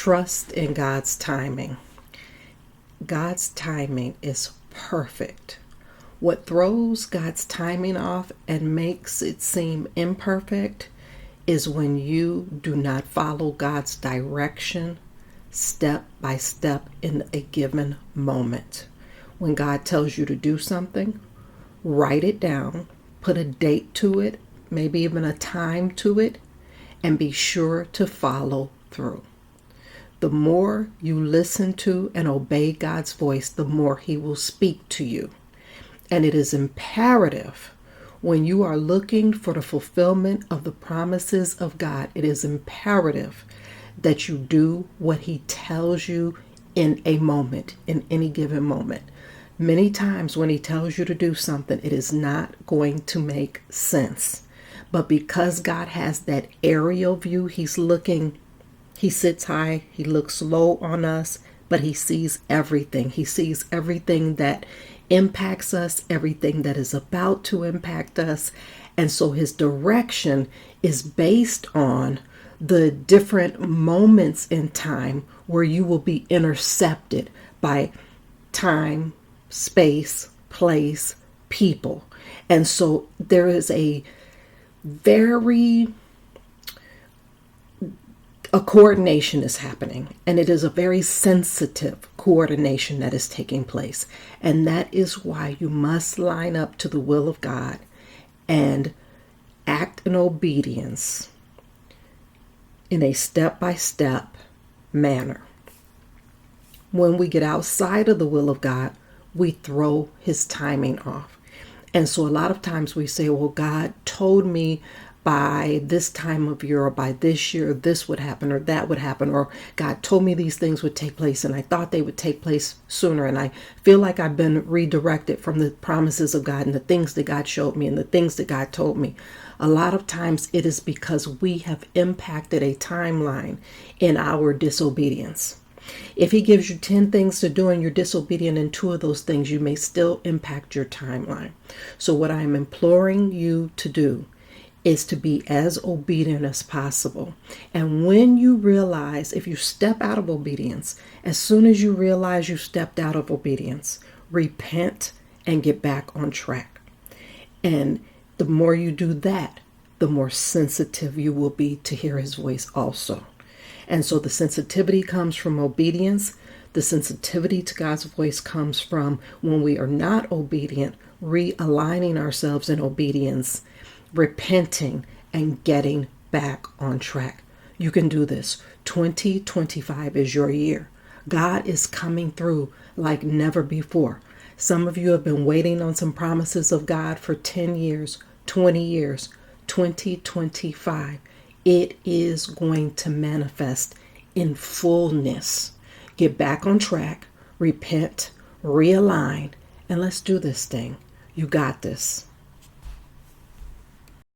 Trust in God's timing. God's timing is perfect. What throws God's timing off and makes it seem imperfect is when you do not follow God's direction step by step in a given moment. When God tells you to do something, write it down, put a date to it, maybe even a time to it, and be sure to follow through. The more you listen to and obey God's voice, the more He will speak to you. And it is imperative when you are looking for the fulfillment of the promises of God, it is imperative that you do what He tells you in a moment, in any given moment. Many times when He tells you to do something, it is not going to make sense. But because God has that aerial view, He sits high, He looks low on us, but He sees everything. He sees everything that impacts us, everything that is about to impact us. And so His direction is based on the different moments in time where you will be intercepted by time, space, place, people. And so there is a coordination is happening, and it is a very sensitive coordination that is taking place. And that is why you must line up to the will of God and act in obedience in a step-by-step manner. When we get outside of the will of God, we throw His timing off. And so a lot of times we say, well, God told me by this time of year or by this year, this would happen or that would happen, or God told me these things would take place and I thought they would take place sooner. And I feel like I've been redirected from the promises of God and the things that God showed me and the things that God told me. A lot of times it is because we have impacted a timeline in our disobedience. If He gives you 10 things to do and you're disobedient in 2 of those things, you may still impact your timeline. So what I am imploring you to do is to be as obedient as possible. And when you realize, if you step out of obedience, as soon as you realize you stepped out of obedience, repent and get back on track. And the more you do that, the more sensitive you will be to hear His voice also. And so the sensitivity comes from obedience. The sensitivity to God's voice comes from when we are not obedient, realigning ourselves in obedience, repenting, and getting back on track. You can do this. 2025 is your year. God is coming through like never before. Some of you have been waiting on some promises of God for 10 years, 20 years. 2025, it is going to manifest in fullness. Get back on track, repent, realign, and let's do this thing. You got this.